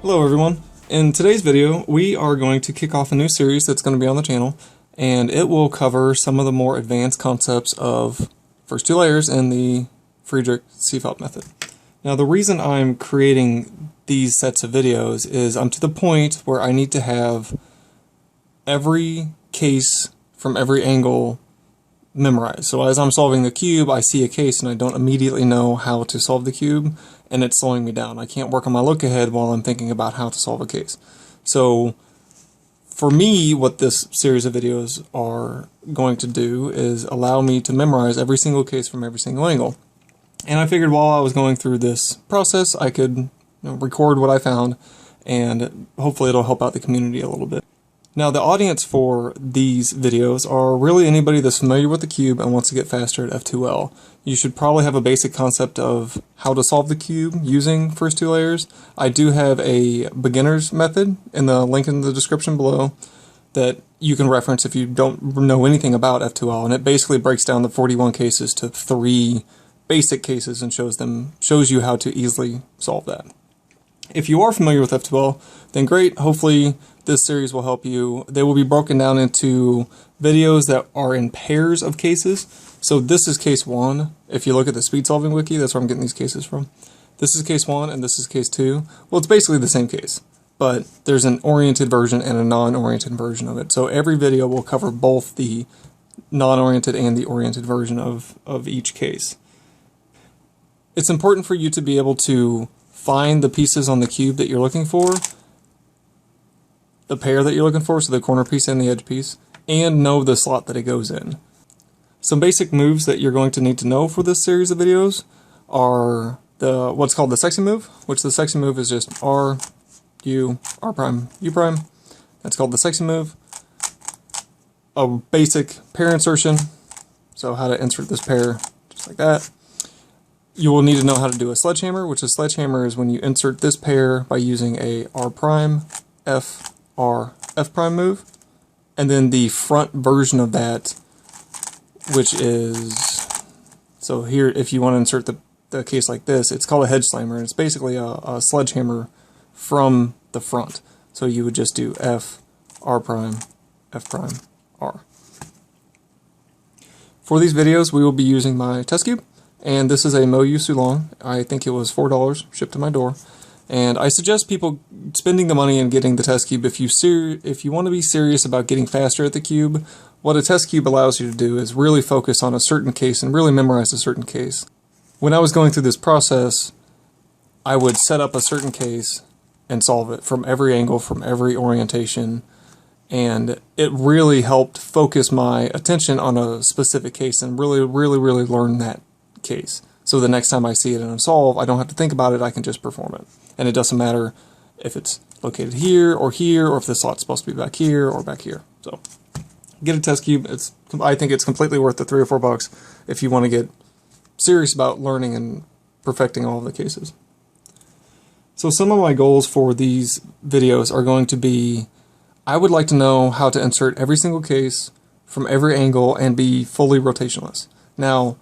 Hello everyone. In today's video we are going to kick off a new series that's going to be on the channel, and it will cover some of the more advanced concepts of first two layers and the Friedrich-Seefeld method. Now the reason I'm creating these sets of videos is I'm to the point where I need to have every case from every angle memorized. So as I'm solving the cube, I see a case and I don't immediately know how to solve the cube, and it's slowing me down. I can't work on my look ahead while I'm thinking about how to solve a case. So for me, what this series of videos are going to do is allow me to memorize every single case from every single angle. And I figured while I was going through this process, I could record what I found, and hopefully it'll help out the community a little bit. Now the audience for these videos are really anybody that's familiar with the cube and wants to get faster at F2l. You should probably have a basic concept of how to solve the cube using first two layers. I do have a beginner's method in the link in the description below that you can reference if you don't know anything about F2l, and it basically breaks down the 41 cases to 3 basic cases and shows you how to easily solve that. If you are familiar with F2l, then great. Hopefully this series will help you. They will be broken down into videos that are in pairs of cases. So this is case 1. If you look at the speed solving wiki, that's where I'm getting these cases from. This is case 1 and this is case 2. Well, it's basically the same case, but there's an oriented version and a non-oriented version of it. So every video will cover both the non-oriented and the oriented version of each case. It's important for you to be able to find the pieces on the cube that you're looking for, the pair that you're looking for, so the corner piece and the edge piece, and know the slot that it goes in. Some basic moves that you're going to need to know for this series of videos are what's called the sexy move, which the sexy move is just R, U, R prime, U prime. That's called the sexy move. A basic pair insertion, so how to insert this pair, just like that. You will need to know how to do a sledgehammer, which a sledgehammer is when you insert this pair by using a R prime, F, R, F prime move, and then the front version of that, which is, so here if you want to insert the case like this, it's called a hedge slammer, and it's basically a sledgehammer from the front. So you would just do F, R prime, F prime, R. For these videos we will be using my test cube, and this is a Moyu Sulong. I think it was $4 shipped to my door. And I suggest people spending the money and getting the test cube if you want to be serious about getting faster at the cube. What a test cube allows you to do is really focus on a certain case and really memorize a certain case. When I was going through this process, I would set up a certain case and solve it from every angle, from every orientation, and it really helped focus my attention on a specific case and really learn that case. So the next time I see it in a solve, I don't have to think about it, I can just perform it. And it doesn't matter if it's located here, or if the slot's supposed to be back here or back here. So get a test cube. I think it's completely worth the $3 or $4 if you want to get serious about learning and perfecting all of the cases. So some of my goals for these videos are going to be, I would like to know how to insert every single case from every angle and be fully rotationless. Now,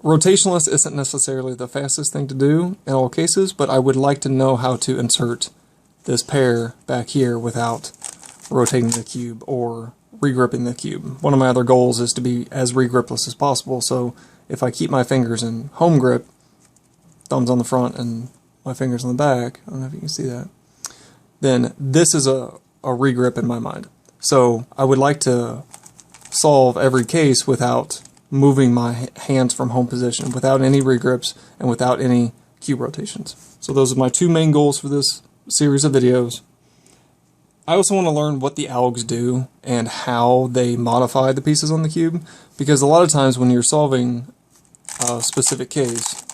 rotationless isn't necessarily the fastest thing to do in all cases, but I would like to know how to insert this pair back here without rotating the cube or regripping the cube. One of my other goals is to be as regripless as possible, so if I keep my fingers in home grip, thumbs on the front and my fingers on the back, I don't know if you can see that, then this is a regrip in my mind. So I would like to solve every case without moving my hands from home position, without any regrips and without any cube rotations. So those are my 2 main goals for this series of videos. I also want to learn what the algs do and how they modify the pieces on the cube, because a lot of times when you're solving a specific case,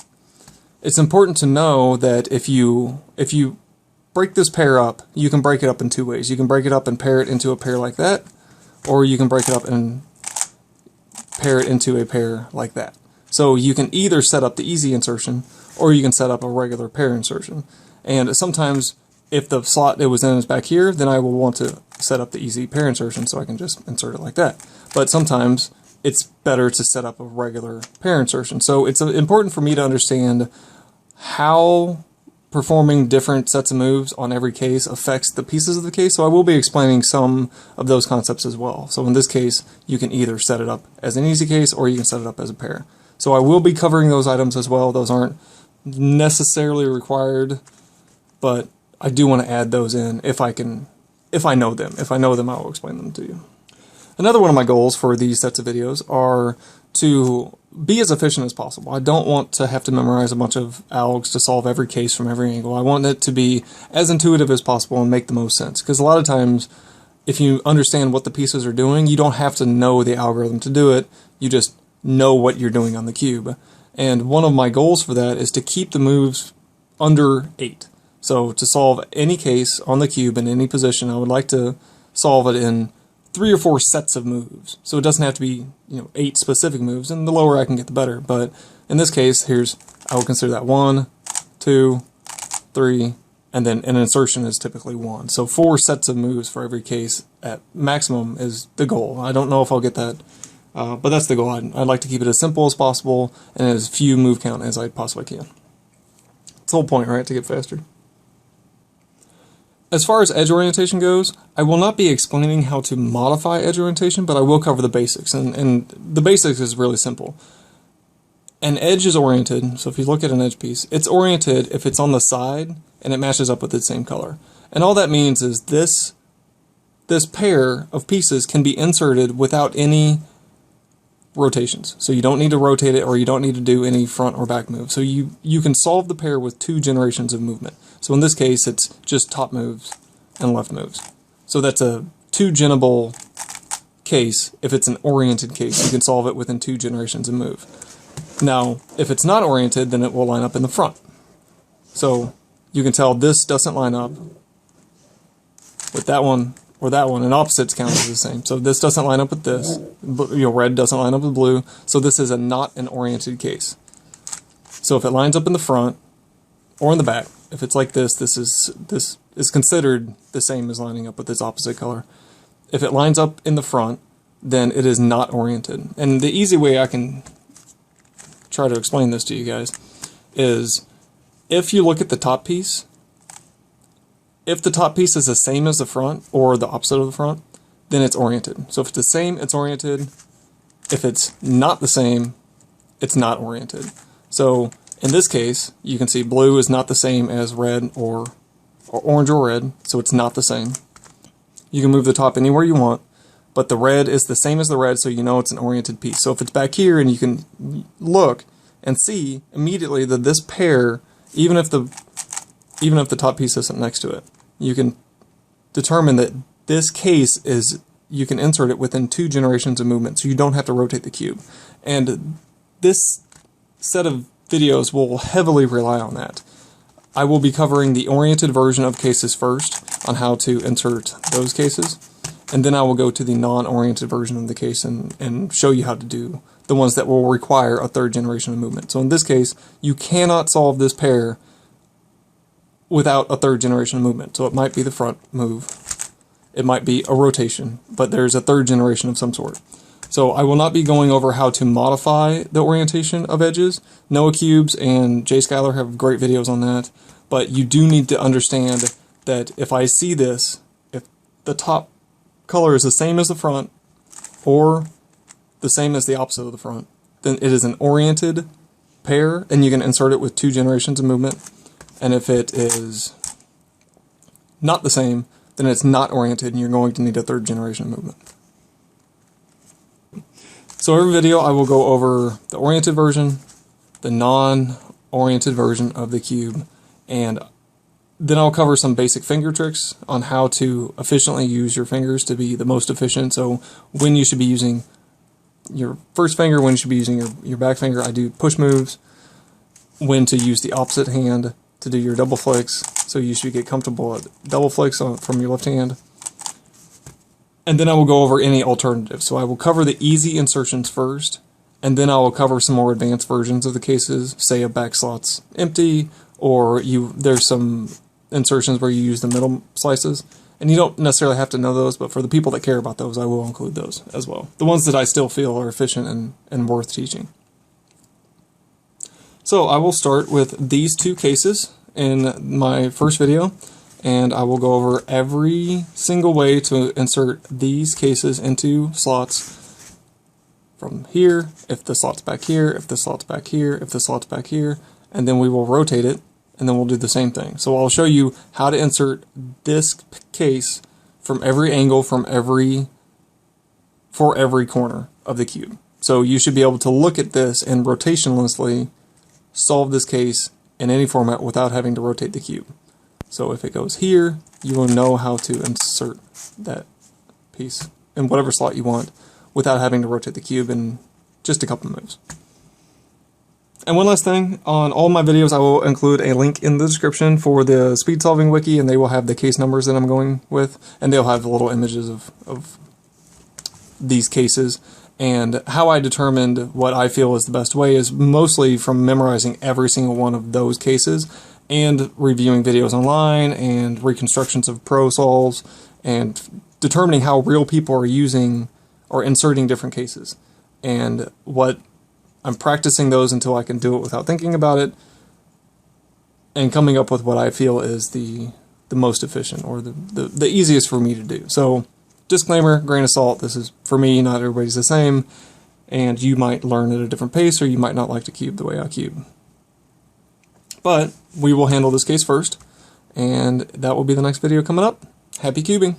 it's important to know that if you break this pair up, you can break it up in 2 ways. You can break it up and pair it into a pair like that, or you can break it up and pair it into a pair like that. So you can either set up the easy insertion or you can set up a regular pair insertion. And sometimes if the slot it was in is back here, then I will want to set up the easy pair insertion so I can just insert it like that. But sometimes it's better to set up a regular pair insertion. So it's important for me to understand how performing different sets of moves on every case affects the pieces of the case, so I will be explaining some of those concepts as well. So in this case, you can either set it up as an easy case or you can set it up as a pair. So I will be covering those items as well. Those aren't necessarily required, but I do want to add those in if I know them. If I know them, I will explain them to you. Another one of my goals for these sets of videos are to be as efficient as possible. I don't want to have to memorize a bunch of algs to solve every case from every angle. I want it to be as intuitive as possible and make the most sense. Because a lot of times, if you understand what the pieces are doing, you don't have to know the algorithm to do it. You just know what you're doing on the cube. And one of my goals for that is to keep the moves under 8. So to solve any case on the cube in any position, I would like to solve it in 3 or 4 sets of moves. So it doesn't have to be 8 specific moves, and the lower I can get the better. But in this case, I will consider that 1, 2, 3, and then an insertion is typically 1. So 4 sets of moves for every case at maximum is the goal. I don't know if I'll get that, but that's the goal. I'd like to keep it as simple as possible and as few move count as I possibly can. It's the whole point, right? To get faster. As far as edge orientation goes, I will not be explaining how to modify edge orientation, but I will cover the basics, and the basics is really simple. An edge is oriented, so if you look at an edge piece, it's oriented if it's on the side and it matches up with its same color. And all that means is this pair of pieces can be inserted without any rotations. So you don't need to rotate it, or you don't need to do any front or back move. So you can solve the pair with 2 generations of movement. So in this case, it's just top moves and left moves. So that's a 2-genable case. If it's an oriented case, you can solve it within 2 generations of move. Now, if it's not oriented, then it will line up in the front. So you can tell this doesn't line up with that one or that one, and opposites count as the same. So this doesn't line up with this. Red doesn't line up with blue. So this is not an oriented case. So if it lines up in the front or in the back, if it's like this is considered the same as lining up with its opposite color. If it lines up in the front, then it is not oriented. And the easy way I can try to explain this to you guys is if you look at the top piece, if the top piece is the same as the front or the opposite of the front, then it's oriented. So if it's the same, it's oriented. If it's not the same, it's not oriented. So in this case, you can see blue is not the same as red or orange or red, so it's not the same. You can move the top anywhere you want, but the red is the same as the red, so you know it's an oriented piece. So if it's back here and you can look and see immediately that this pair, even if the top piece isn't next to it, you can determine that this case you can insert it within 2 generations of movement, so you don't have to rotate the cube. And this set of videos will heavily rely on that. I will be covering the oriented version of cases first on how to insert those cases, and then I will go to the non-oriented version of the case and show you how to do the ones that will require a 3rd generation of movement. So in this case, you cannot solve this pair without a 3rd generation of movement. So it might be the front move, it might be a rotation, but there's a 3rd generation of some sort. So I will not be going over how to modify the orientation of edges. Noah Cubes and Jay Schuyler have great videos on that, but you do need to understand that if I see this, if the top color is the same as the front or the same as the opposite of the front, then it is an oriented pair and you can insert it with 2 generations of movement. And if it is not the same, then it's not oriented and you're going to need a 3rd generation of movement. So every video I will go over the oriented version, the non-oriented version of the cube, and then I'll cover some basic finger tricks on how to efficiently use your fingers to be the most efficient. So when you should be using your first finger, when you should be using your back finger. I do push moves, when to use the opposite hand to do your double flicks. So you should get comfortable at double flicks from your left hand. And then I will go over any alternatives. So I will cover the easy insertions first, and then I will cover some more advanced versions of the cases, say a back slot's empty, or there's some insertions where you use the middle slices. And you don't necessarily have to know those, but for the people that care about those, I will include those as well. The ones that I still feel are efficient and worth teaching. So I will start with these 2 cases, in my first video, and I will go over every single way to insert these cases into slots from here, if the slot's back here, if the slot's back here, if the slot's back here, and then we will rotate it, and then we'll do the same thing. So I'll show you how to insert this case from every angle, for every corner of the cube. So you should be able to look at this and rotationlessly solve this case in any format without having to rotate the cube. So if it goes here, you will know how to insert that piece in whatever slot you want without having to rotate the cube in just a couple moves. And one last thing, on all my videos I will include a link in the description for the speed solving wiki, and they will have the case numbers that I'm going with, and they'll have the little images of these cases. And how I determined what I feel is the best way is mostly from memorizing every single one of those cases and reviewing videos online and reconstructions of pro solves and determining how real people are using or inserting different cases. And what I'm practicing those until I can do it without thinking about it, and coming up with what I feel is the most efficient or the easiest for me to do. So disclaimer, grain of salt, this is for me, not everybody's the same, and you might learn at a different pace or you might not like to cube the way I cube. But we will handle this case first, and that will be the next video coming up. Happy cubing!